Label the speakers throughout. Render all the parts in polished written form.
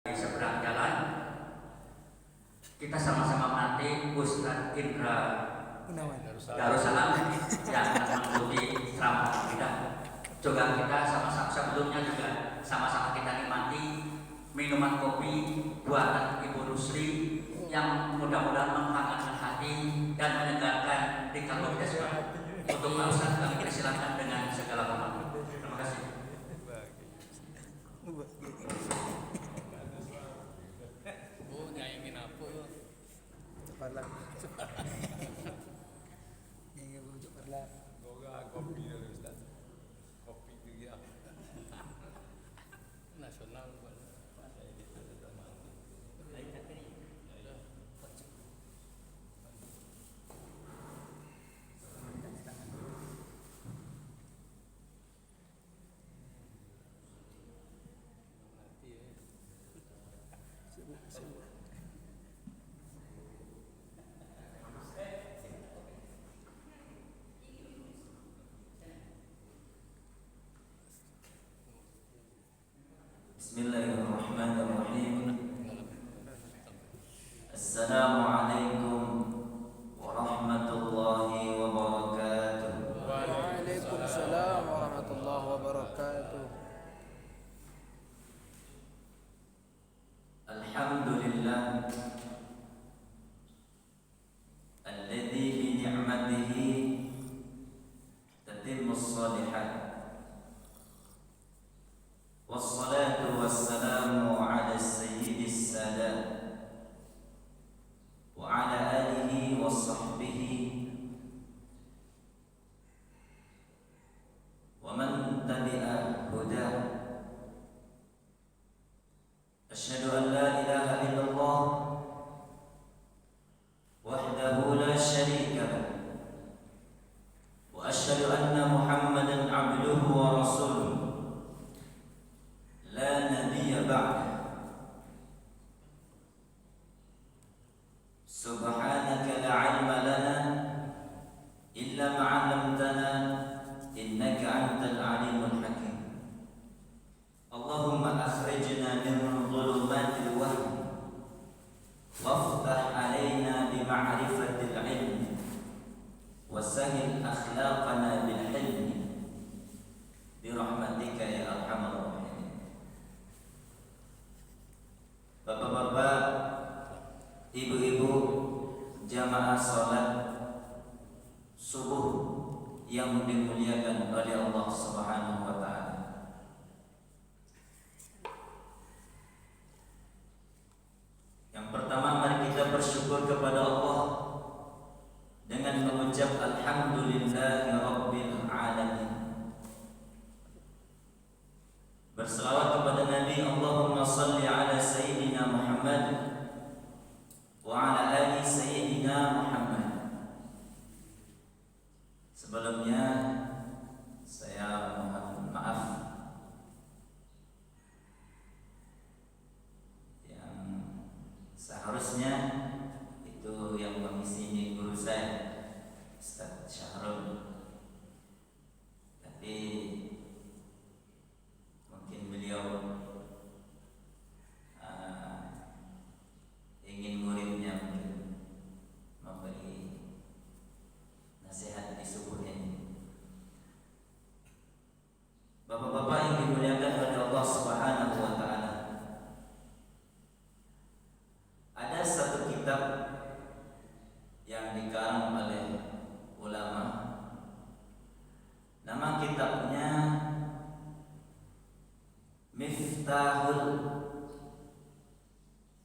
Speaker 1: Di seberang jalan kita sama-sama menanti Ustadz Indra Darussalam yang akan mengikuti ceramah kita. Juga kita sama-sama sebelumnya juga sama-sama kita nikmati minuman kopi buatan Ibu Rusli yang mudah-mudahan menghangatkan hati dan menyegarkan di kalbu kita semua. Untuk Pak Ustadz kami persilakan dengan segala hormat. Terima kasih.
Speaker 2: Cepatlah. Ini bu cepatlah.
Speaker 3: Goga kopi dari Ustaz. Kopi itu ya. Nasional
Speaker 4: Bismillahirrahmanirrahim. Assalamualaikum warahmatullahi wabarakatuh.
Speaker 2: Waalaikumsalam warahmatullahi wabarakatuh.
Speaker 4: Alhamdulillah alladzi bi ni'matihi tatimmus shalihat. Wassalatu wassalamu ala sayyidis sadat wa ala alihi wa sahbihi wa man tabi'a hudah. Asyhadu an la ilaha illallah wahdahu la syarika lah wa asyhadu anna Muhammadan abduhu wa rasuluh la nabiyya ba'dah. Subhanaka la ilma lana illa ma 'allamtana innaka antal alimul hakim. Allahumma akhrijna min dhulumatil wahm waftah 'alaina bi ma'rifatil 'ilm wa sahhil akhlaqana bil hilmi bi rahmatika ya arhamar rahimin. Bapak-bapak, ibu-ibu, jamaah salat subuh yang dimuliakan oleh Allah Subhanahu wa taala. Yang pertama, mari kita bersyukur kepada Allah dengan mengucap alhamdulillahi rabbil alamin. Berselawat kepada Nabi, Allahumma salli ala Sayyidina Muhammad wa ala ali Sayyidina Muhammad. Sebelumnya saya mohon maaf yang seharusnya itu yang mengisi ini guru saya Ustaz Syahrul, tapi mungkin beliau ingin muridnya mungkin memberi nasihat di subuh ini. Bapak-bapak yang dimuliakan oleh Allah Subhanahu wa taala, ada satu kitab yang dikarang oleh ulama. Nama kitabnya Miftahul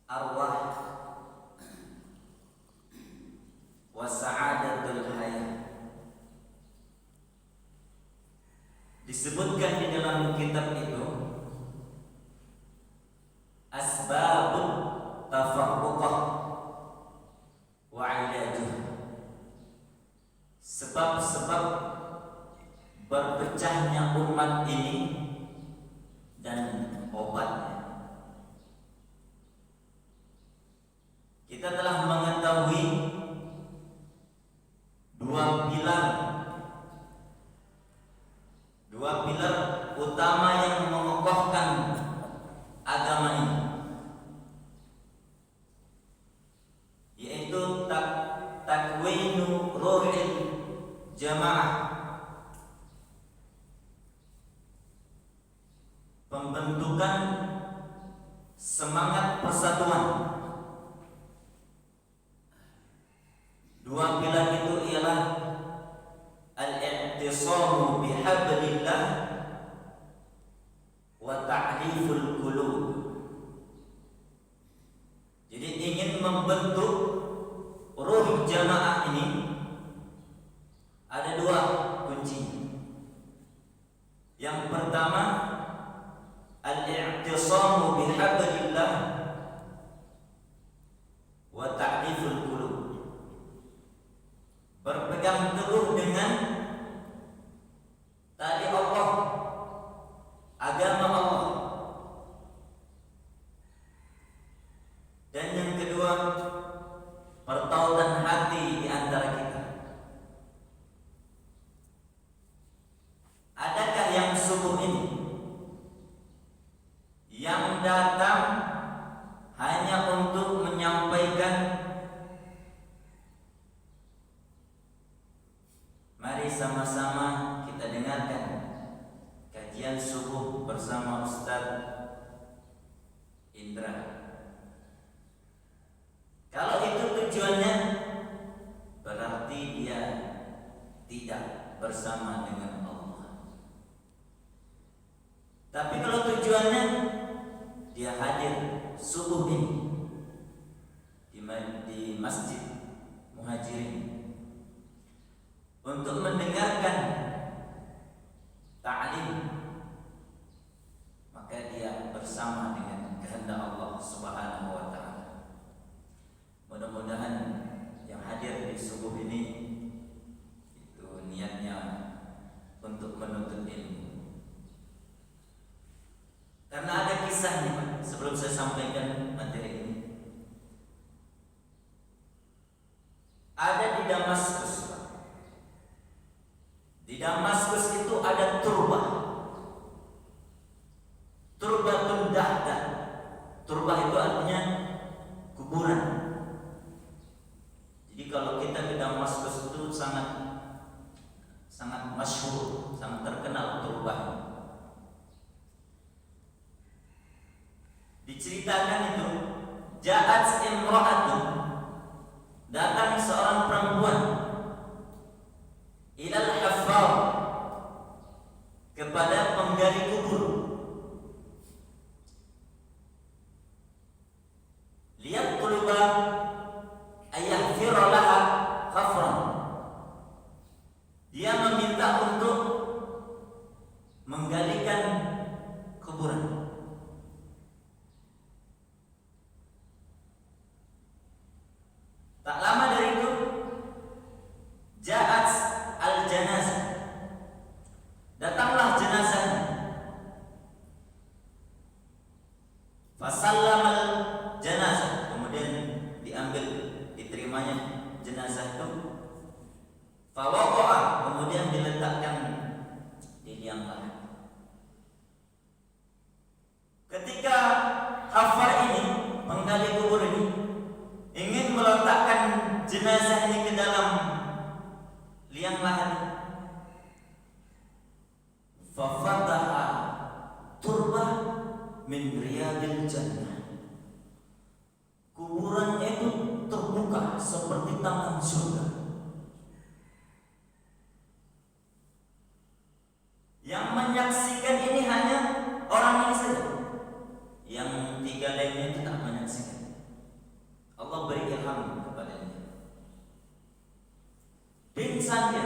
Speaker 4: Arwah wa Sa'adatul Hayat. Disebutkan di dalam kitab itu asbabut tafarruqah wa ilajuh, sebab-sebab berpecahnya umat ini dan obatnya. Kita telah mengetahui dua pilar semangat persatuan. Dua pilar itu ialah al-i'tisamu bihablillah wa ta'liful qulub. Jadi ingin membentuk ruh jamaah ini ada dua kunci. Yang pertama al-i'tisamu bihablillah wa ta'liful qulub. Berpegang teguh dengan tali Allah, agama Allah. Dan yang kedua, pertautan hati di antara kita. Adakah yang subuh ini yang datang hanya untuk menyampaikan mari sama-sama kita dengarkan kajian subuh bersama Ustaz Indra? Kalau itu tujuannya, berarti dia tidak bersama dengan Allah. Tapi kalau tujuannya dia hadir subuh ini di Masjid Muhajirin untuk mendengarkan ta'lim, maka dia bersama dengan kehendak Allah Subhanahu wa taala. Mudah-mudahan yang hadir di subuh ini itu niatnya untuk menuntut ilmu. Karena ada kisahnya, Pak, sebelum saya sampaikan materi ini. Ada di Damaskus, Pak. Di Damaskus itu ada turbah. Turbatun dahdah. Turbah itu artinya kuburan. Jadi kalau kita ke Damaskus itu sangat masyhur, sangat terkenal turbah. Diceritakan itu, ja'at imra'atun, datang seorang perempuan, ilal haffar, kepada penggali kubur. Lihat quluba ayahfira laha khafran. Dia meminta untuk menggalikan kuburan. Tak lama dari itu, ja'at al-janazah, datanglah jenazah. Fasallam al-janazah, kemudian diambil, diterimanya jenazah itu. Fawaqa'a, kemudian diletakkan di liang lahat. Ketika Hafar ini, menggali kubur ini, ingin meletakkan jenazah ini ke dalam liang lahat, fafataha turbah min riyadil jannah. Kuburannya itu terbuka seperti taman surga. Yang menyaksikan ini hanya orang ini saja. Yang tiga lainnya itu tak menyaksikan. Allah beri ilham kepadanya. Pingsan dia.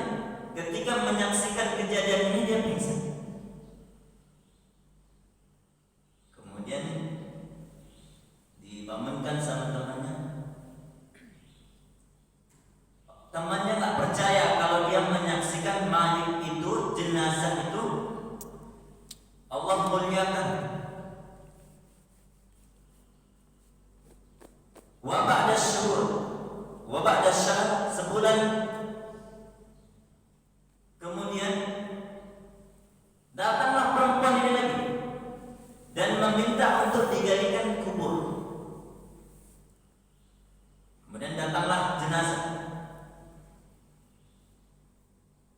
Speaker 4: Ketika menyaksikan kejadian ini, dia pingsan. Kemudian dibangunkan sama temannya. Temannya tak percaya kalau dia menyaksikan mayit itu, jenazah itu Allah muliakan. Wa ba'da syuhur, wa ba'da syahr, sebulan kemudian datanglah perempuan ini lagi dan meminta untuk digalikan kubur. Kemudian datanglah jenazah.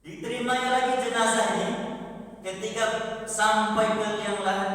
Speaker 4: Diterimanya lagi jenazah ini. Ketika sampai ke liang lahat,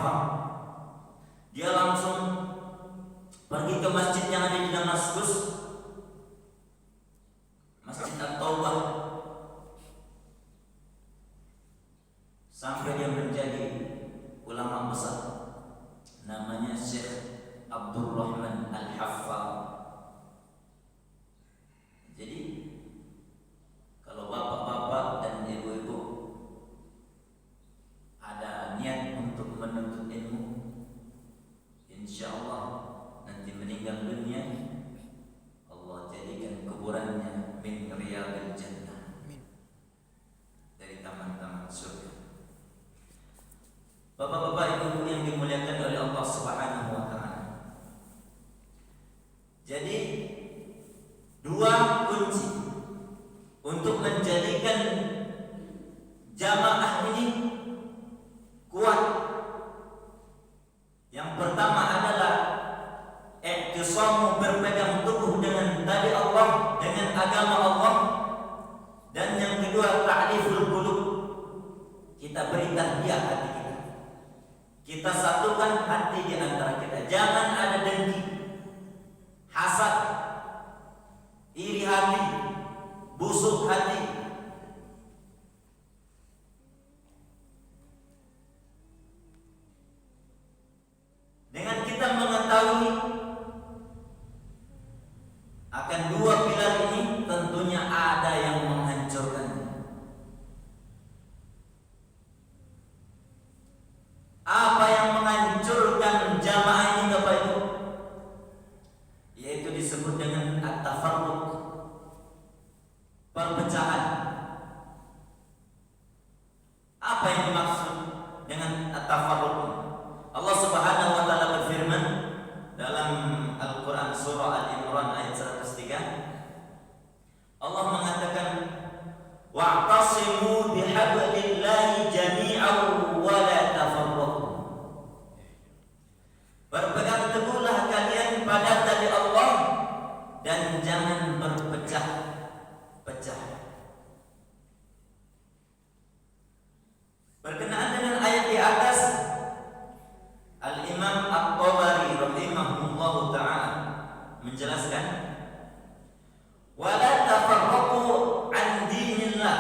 Speaker 4: Haifa, dia langsung pergi ke masjid yang ada di Damaskus, Masjid At-Taubah, sampai dia menjadi ulama besar, namanya Syekh Abdurrahman Al-Haffar. Jadi kalau bapak-bapak dan ibu-ibu ada niat untuk menuntut ilmu, insyaallah nanti meninggal dunia Allah jadikan kuburannya min riyadil jannah, dari taman-taman surga. Bapak-bapak ibu-ibu yang dimuliakan oleh Allah Subhanahu wa taala. Jadi dua kunci untuk menjadikan jamaah ini kuat. Yang pertama adalah i'tisamu, berpegang teguh dengan tali Allah, dengan agama Allah. Dan yang kedua ta'riful qulub, kita beri tarbiyah hati kita. Kita satukan hati di antara kita. Jangan ada dengki, hasad, iri hati, busuk hati. Dengan kita mengetahui akan dua pilar ini, tentunya ada yang menghancurkannya. Apa yang menghancurkan jamaah ini Bapak Ibu? Yaitu disebut dengan at-tafarruq, perpecahan. Apa yang dimaksud dengan at-tafarruq? Allah Subhanahu wa taala berfirman dalam Al-Qur'an surah Al-Imran ayat 103. Allah mengatakan wa'tasimu bihablillahi jami'an wa la tafarraqu. Berpegang teguhlah kalian pada tali Allah dan jangan berpecah-pecah. Berkenaan dengan ayat di atas, Al-Imam At-Tabari rahimahullahu ta'ala menjelaskan wala tafarraqu an dinillah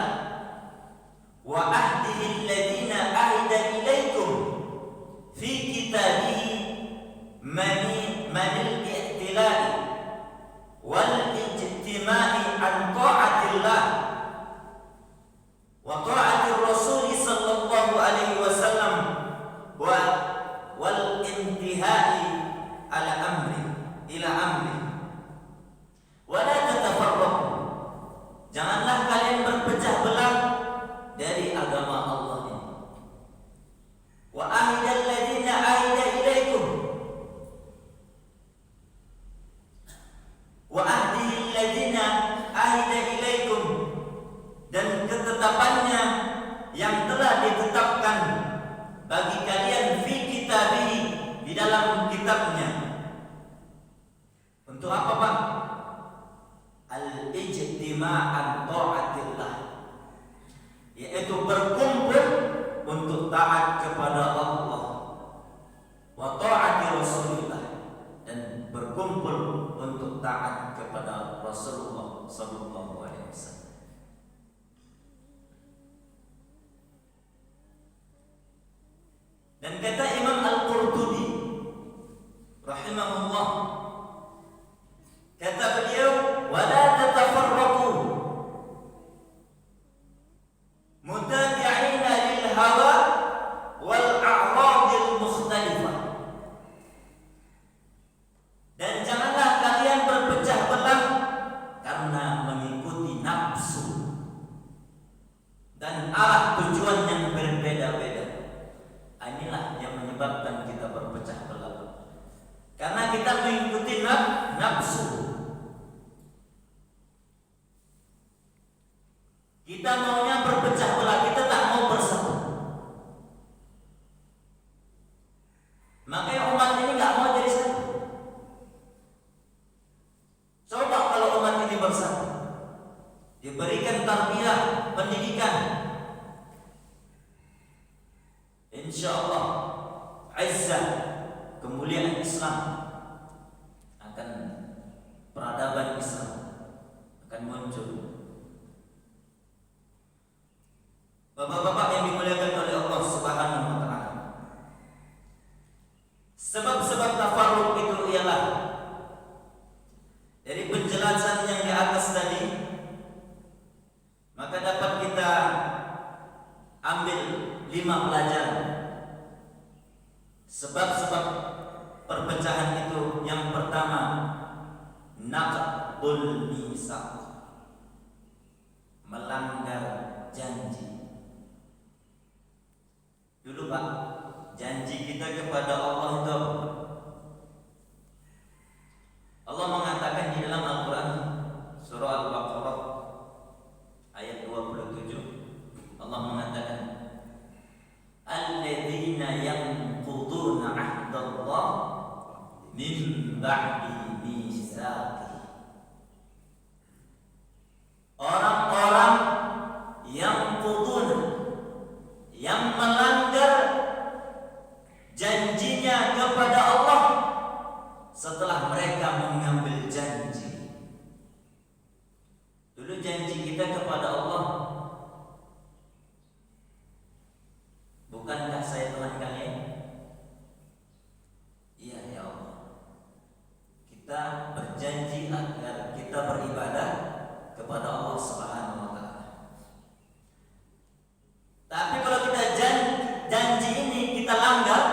Speaker 4: wa ahdihi alladhina ahida ilaikum fi kitabihi manil i'tilai wal ijtima'i an ta'atillah wa ta'atir rasul sallallahu alaihi wasallam wal intihai ala amri ila amri. Wala tatafarraqu, janganlah kalian berpecah belah dari agama Allah ini. Wa ahidal ladzina ahida ilaikum, wa ahdihil ladzina ahida ilaikum, dan ketetapannya yang telah ditetapkan bagi kalian fi kitabihi, di dalam kitabnya. Untuk apa Pak? Al-ijtima'an ta'atillah, yaitu berkumpul untuk taat kepada Allah, wa ta'ati Rasulillah, dan berkumpul untuk taat kepada Rasulullah sallallahu alaihi wasallam. Dan kata Imam Al-Qurtubi rahimahullah, kata beliau wala tatafarraqu mutabi'ina lil hawa wal a'radil mukhtalifah, dan janganlah kalian berpecah belah karena mengikuti nafsu dan arah tujuan yang berbeda-beda. Inilah yang menyebabkan kita berpecah belah, karena kita mengikuti nafsu. Kita maunya berpecah belah, kita tak mau bersatu. Makanya umat ini nggak mau jadi satu. Coba kalau umat ini bersatu, diberikan tarbiyah, pendidikan, insyaallah Islam, akan peradaban Islam akan muncul. Bapak-bapak yang dimuliakan oleh Allah Subhanahu wa taala. Sebab-sebab tafarruq itu ialah dari penjelasan yang di atas tadi, maka dapat kita ambil 5 pelajaran. Sebab-sebab perpecahan itu, yang pertama, naqdul mitsaq, melanggar janji. Dulu Pak, janji kita kepada Allah itu apa? Allah mengatakan di dalam Al-Quran surah Al-Baqarah ayat 27, Allah mengatakan alladzina yanquduna ahdallah min ba'di mitsaqih, orang-orang yang yang melanggar janjinya kepada Allah setelah mereka mengambil janji. Dulu janji kita kepada Allah, bukankah saya Tuhan kalian? Iya ya Allah, kita berjanji agar kita beribadah kepada Allah Subhanahu wa taala. Tapi kalau kita janji ini kita langgar,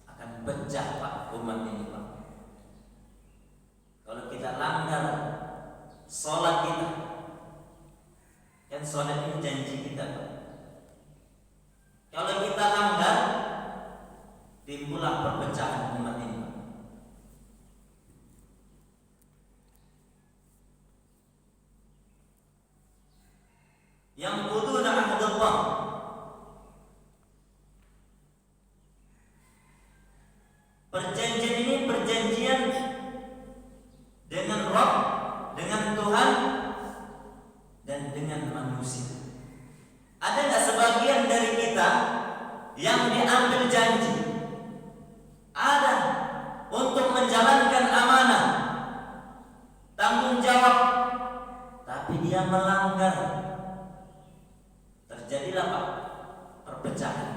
Speaker 4: akan pecah Pak umat ini Pak. Kalau kita langgar sholat kita, kan sholat ini janji kita Pak. Kalau kita langgar, timbullah perpecahan umat ini Pak. Yang quduna ahdallah, perjanjian ini perjanjian dengan Rabb, dengan Tuhan, dan dengan manusia. Ada nggak sebagian dari kita yang diambil janji? Ada, untuk menjalankan amanah, tanggung jawab, tapi dia melanggar. Terjadilah Pak perpecahan.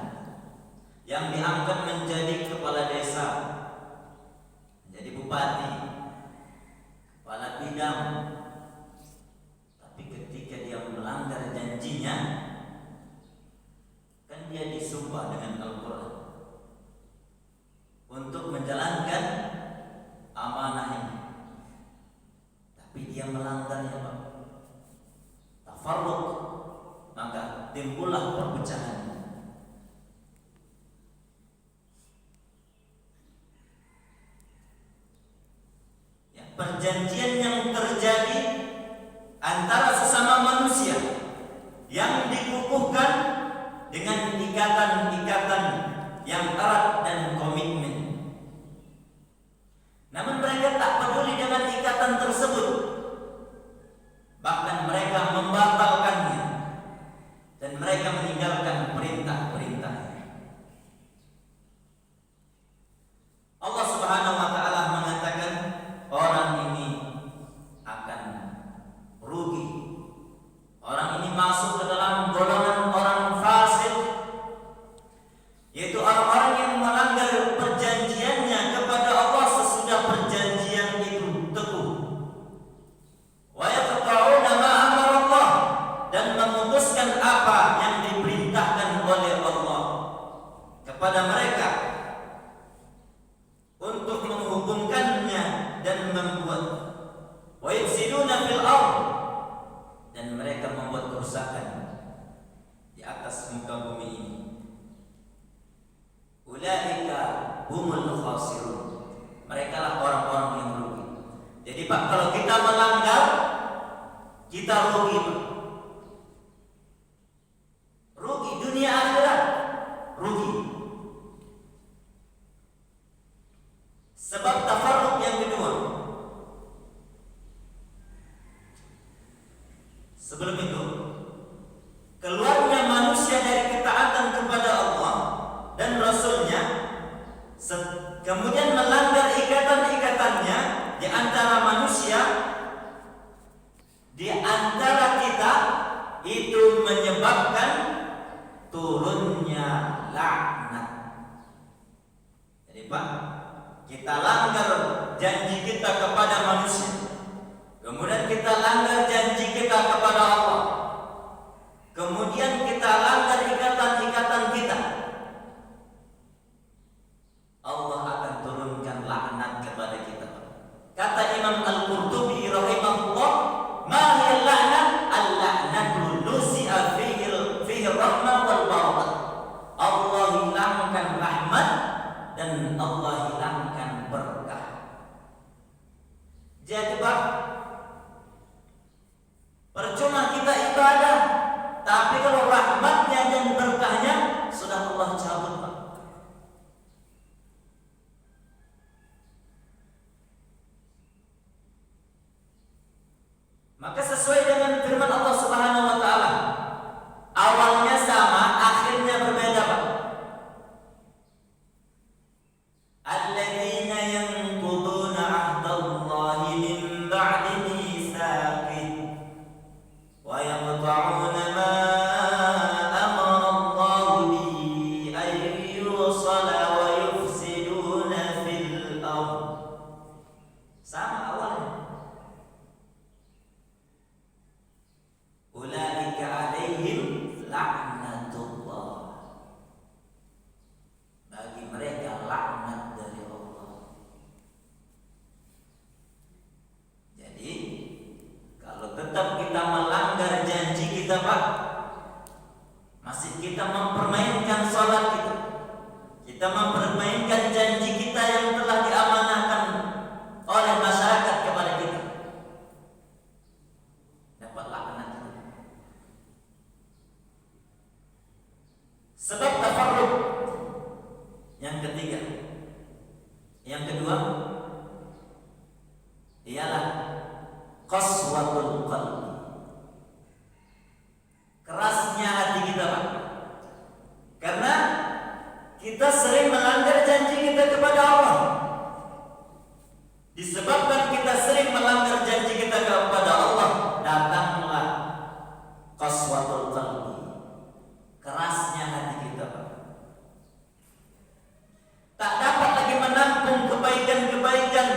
Speaker 4: Yang diangkat menjadi kepala desa, menjadi bupati, kepala bidang, tapi ketika dia melanggar janjinya, kan dia disumpah dengan Al-Quran untuk menjalankan amanah ini, tapi dia melanggarnya Pak, tafarruq, maka timbullah perpecahan. Perjanjian yang terjadi antara sesama manusia yang dikukuhkan dengan ikatan-ikatan yang erat dan komitmen. Namun mereka tak peduli dengan ikatan tersebut, bahkan mereka membatalkannya dan mereka meninggalkan perintah-perintahnya. Allah Subhanahu wa taala mengatakan orang ini akan rugi. Orang ini masuk ke dalam golongan orang fasik, yaitu orang-orang yang melanggar perjanjiannya kepada Allah sesudah perjanjian itu teguh. Wa yaqta'una ma amara Allah, dan memutuskan apa yang diperintahkan oleh Allah kepada mereka untuk menghubungkannya dan membuat wa yufsiduna fil ardh, dan mereka membuat kerusakan di atas muka bumi ini. Ulaika humul khasirun, mereka lah orang-orang yang rugi. Jadi Pak, kalau kita melanggar, kita rugi Pak. Rugi dunia akhirat, rugi. Sebab tafarruq yang kedua, sebelum itu, keluarnya manusia dari ketaatan kepada Allah dan Rasulnya, kemudian Pak, kita langgar janji kita kepada manusia, kemudian kita langgar janji kita kepada Allah, kemudian kita langgar ikatan-ikatan kita, Allah akan turunkan laknat kepada kita. Kata Imam Al-Qurtubi rahimahullah, ma hiya al-la'nah? Al-la'natu nusi'a fihi rahmah wal barakah. Allah hilangkan rahmat dan Allah hilangkan berkah. Jadi Pak, percuma kita ibadah, tapi kalau rahmatnya dan berkahnya sudah Allah cabut Pak. Maka sesuai dengan firman Allah Subhanahu wa taala, awalnya sama, akhirnya berbeda Pak. Alladzina yanquduna 'ahdallahi min ba'di mitsaqih wa yaqta'una ma amara Allahu bihi an yusala wa yufsiduna fil ardh. Sama awalnya. Ulaika 'alaihim la'natullah. Bagi mereka laknat dari Allah. Jadi kalau tetap kita melanggar janji kita Pak, masih kita mempermainkan sholat kita mempermainkan janji kita yang telah diamanahkan oleh masyarakat kepada kita, dapat laknat. Sebab tafarruq yang ketiga, yang kedua ialah qaswatul qalbi, kerasnya hati kita Pak. Karena kita sering melanggar janji kita kepada Allah. Disebabkan kita sering melanggar janji kita kepada Allah, datanglah qaswatul qalbi, kerasnya hati kita Pak. Tak dapat lagi menampung kebaikan-kebaikan,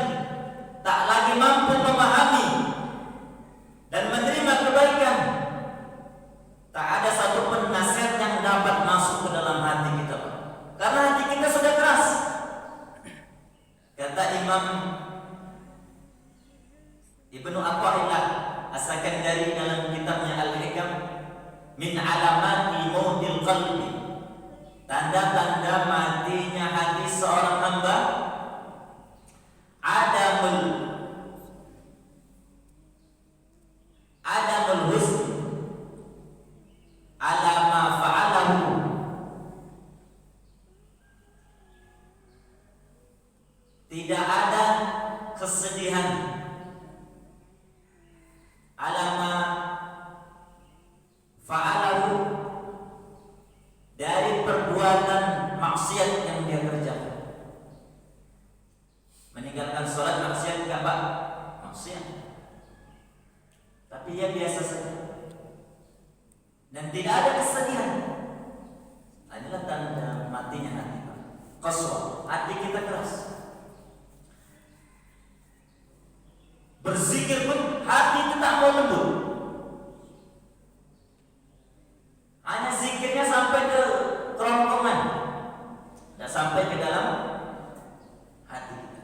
Speaker 4: tak lagi mampu memahami dan menerima kebaikan. Tak ada satu pun nasihat yang dapat masuk ke dalam hati kita Pak. Karena hati kita sudah keras. Kata Imam Ibnu Athaillah As-Sakandari dalam kitabnya Al-Hikam, min alamati mautil qalbi, tanda-tanda matinya hati seorang hamba, adamul husn ala ma fa'alahu, tidak ada kesedihan ala ma fa'alahu, dari perbuatan maksiat yang dia kerjakan. Meninggalkan sholat maksiat enggak Pak? Maksiat. Tapi dia biasa saja dan tidak ada kesedihan. Inilah tanda matinya hati Pak. Qaswa, hati kita keras. Berzikir pun hati itu tak mau lembut. Hanya zikirnya sampai ke kerongkongan, tidak sampai ke dalam hati kita.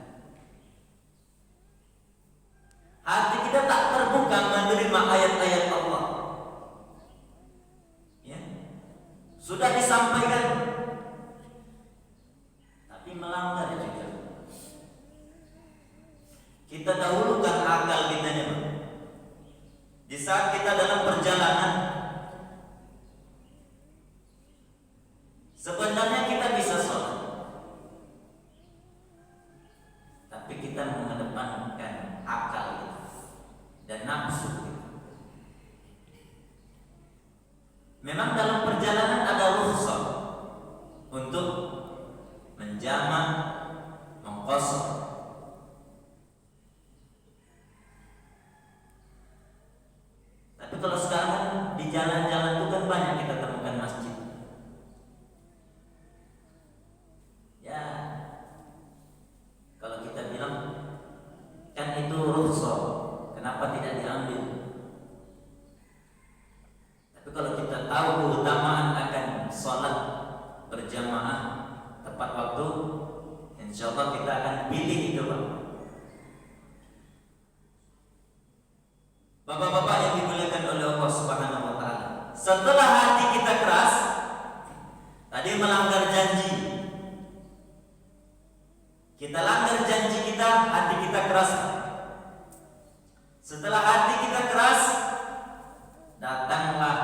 Speaker 4: Hati kita tak terbuka menerima ayat-ayat Allah. Ya, sudah disampaikan, tapi melanggar juga. Kita dahulukan akal kita nih. Di saat kita dalam perjalanan, sebenarnya kita bisa sholat, tapi kita mengedepankan akal kita dan nafsu kita. Memang dalam perjalanan ada rukhsah untuk menjamak, mengqasar. Tapi kalau sekarang di jalan-jalan itu kan banyak kita temukan masjid. Ya, tepat waktu, insya Allah kita akan pilih itu, Pak. Bapak-bapak yang dimuliakan oleh Allah Subhanahu wa taala. Setelah hati kita keras, tadi melanggar janji. Kita langgar janji kita, hati kita keras. Setelah hati kita keras, datanglah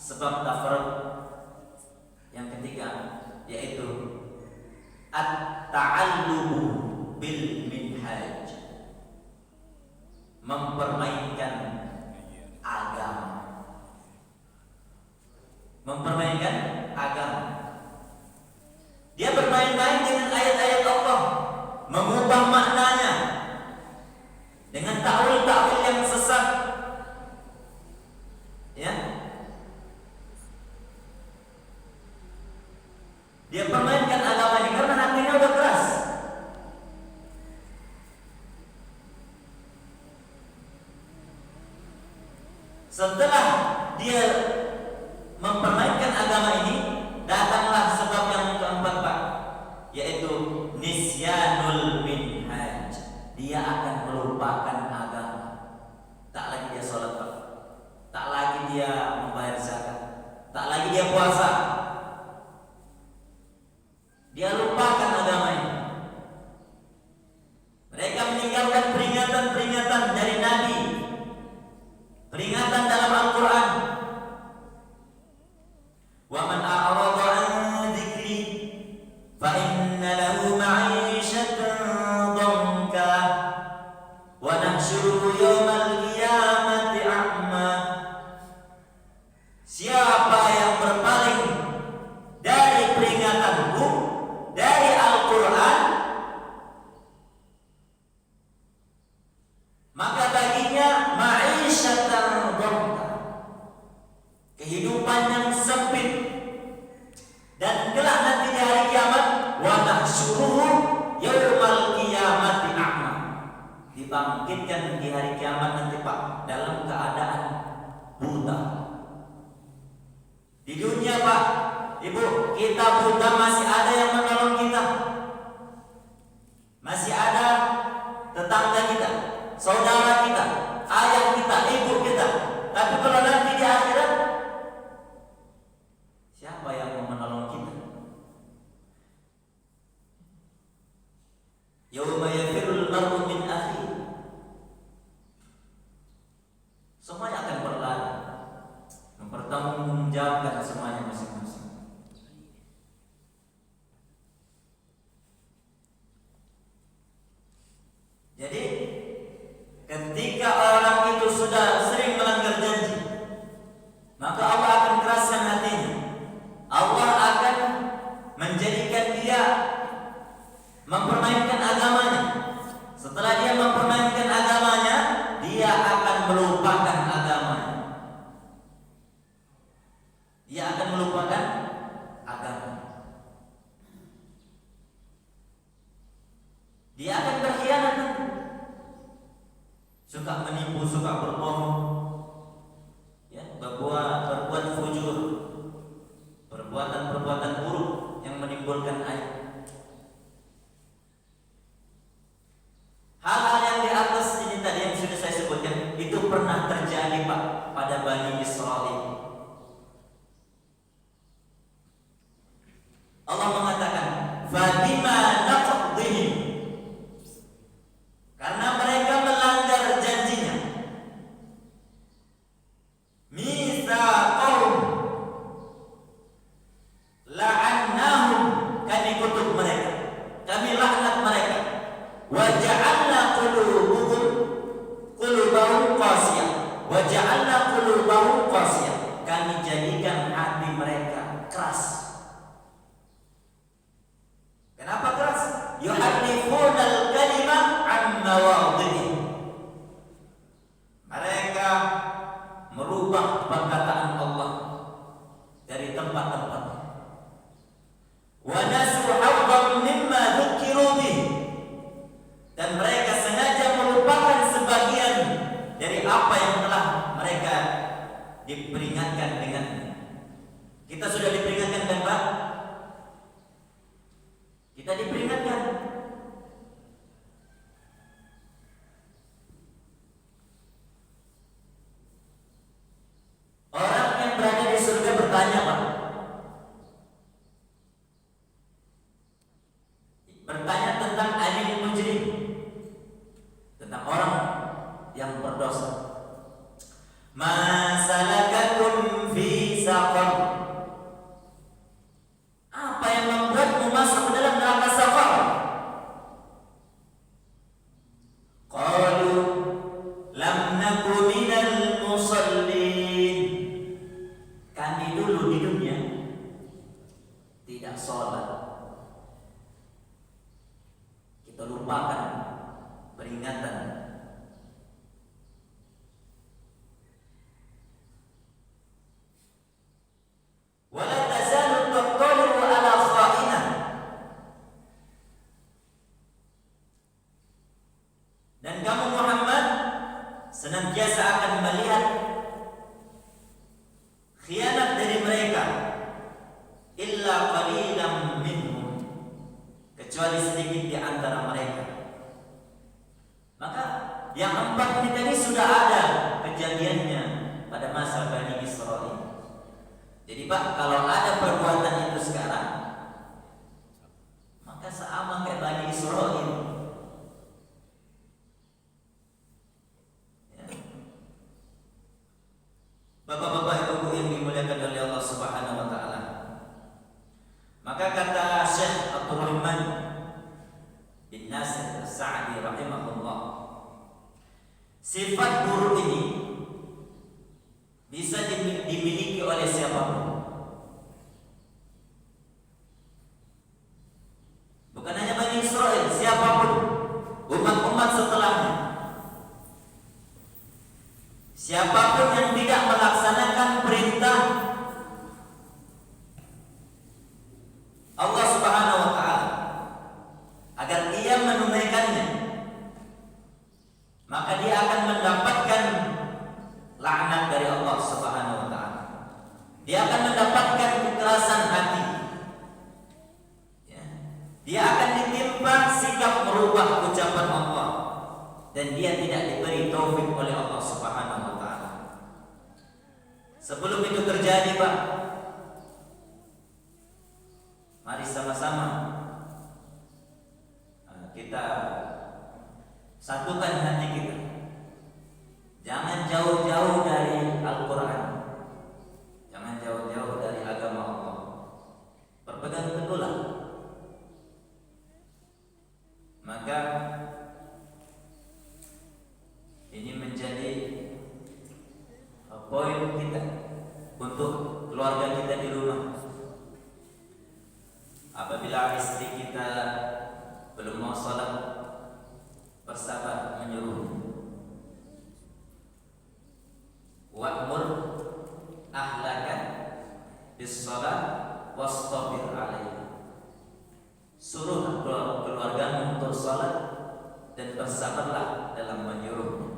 Speaker 4: sebab tafarruq yang ketiga, yaitu at-ta'allubu bil minhaj, mempermainkan agama. Mempermainkan agama. Dia bermain-main dengan ayat-ayat Allah, mengubah maknanya dengan ta'wil-ta'wil yang sesat. Ya. Dia permainkan agama ini karena hatinya udah keras. Setelah dia mempermainkan agama ini, datanglah sebab yang keempat, Pak, yaitu nisyanul minhaj. Dia akan melupakan agama. Tak lagi dia sholat, Pak. Tak lagi dia membayar zakat. Tak lagi dia puasa. Dia lupakan agama ini. Mereka meninggalkan peringatan-peringatan dari Nabi, peringatan dalam Al-Quran. Wa man a'rada an dzikri fa inna lahu ma'isyatan dhanka wa nahsyuruhu yawmal qiyamati a'ma. Siapa yang berpaling dari peringatanku, dari Al-Quran, maka baginya ma'isyatan dhanka, kehidupan yang sempit, dan kelak nanti di hari kiamat wa nahsyuruhu yaumal qiyamati a'ma, dibangkitkan di hari kiamat nanti, Pak, dalam keadaan buta. Di dunia, Pak, Ibu, kita buta masih ada yang menolong kita. Masih ada tetangga kita, saudara kita, ayah kita, ibu kita. Tapi kalau nanti di akhirat, siapa yang mau menolong kita? Yauma yafirul mar'u min akhihi. Semuanya akan berlari, mempertanggungjawabkan semuanya masing-masing. Jadi ketika orang itu sudah sering melanggar janji, maka Allah akan keraskan hatinya. Allah akan menjadikan dia mempermainkan agamanya. Setelah dia mempermainkan agamanya, dia akan melupakan agamanya. Dia akan melupakan agama. Dia akan berkhianat, suka menipu, suka berbohong, ya, berbuat fujur, perbuatan-perbuatan buruk yang menimbulkan aib. Hal-hal yang di atas ini tadi yang sudah saya sebutkan itu pernah terjadi, Pak, pada Bani Israil. Allah mengatakan, "Fabima naqdihim Kita diperingatkan. Orang yang berada di surga bertanya, Pak. Bertanya tentang anil mujrim, tentang orang yang berdosa. Ma salakakum fi saqar? Apa yang membuatmu masuk ke dalam neraka saqar? Qalu lam naku minal musallin. Kami dulu di dunia tidak sholat. Kita lupakan peringatan. Wala tazalu tattali'u ala kha'inah. Dan kamu Muhammad senantiasa akan melihat khianat dari mereka, illa qalilan minhum, kecuali sedikit di antara mereka. Maka yang 4 ini tadi sudah ada kejadiannya pada masa Bani Israil. Jadi Pak, kalau ada perbuatan itu sekarang, maka sama kayak Bani Israil. Ya. Bapak-bapak, ibu-ibu yang dimuliakan oleh Allah Subhanahu wa taala. Maka kata Syekh Abdurrahman bin Nasir As-Sa'di rahimahullah, sifat buruk ini bisa dimiliki oleh siapapun. Bukan hanya Bani Israil, siapapun, umat-umat setelahnya. Siapapun yang tidak melaksanakan perintah Allah Subhanahu wa taala agar ia menunaikannya, maka dia akan mendapatkan laknat dari Allah Subhanahu wa taala. Dia akan mendapatkan kekerasan hati. Ya. Dia akan ditimpa sikap merubah ucapan Allah, dan dia tidak diberi taufik oleh Allah Subhanahu wa taala. Sebelum itu terjadi, Pak, mari sama-sama kita satukan hati kita. Jangan jauh-jauh dari Al-Quran, jangan jauh-jauh dari agama Allah. Berpegang teguhlah. Maka ini menjadi poin kita untuk keluarga kita di rumah. Apabila istri kita belum mau sholat, bersabar menyuruh. Wa'mur ahlaka bis-shalah wastabir 'alaiha. Suruh keluargamu untuk sholat dan bersabarlah dalam menyuruhnya.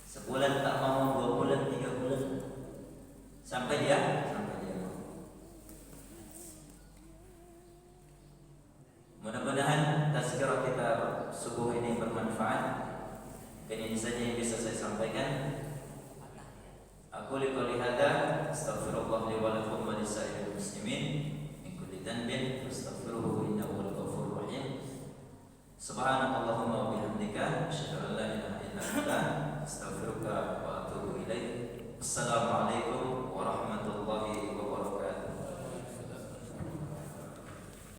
Speaker 4: Sebulan tak mau, 2 bulan, 3 bulan, sampai dia Mudah-mudahan tazkirah kita subuh ini bermanfaat. Dan ini saja yang bisa saya sampaikan. Aku qouli hadza astaghfirullah li wa lakum wa lisa'iril muslimin min kulli dhanbin fastaghfiruhu innahu huwal ghafurur rahim. Subhanakallahumma wa bihamdika asyhadu an la ilaha illa anta astaghfiruka wa atubu ilaik. Assalamu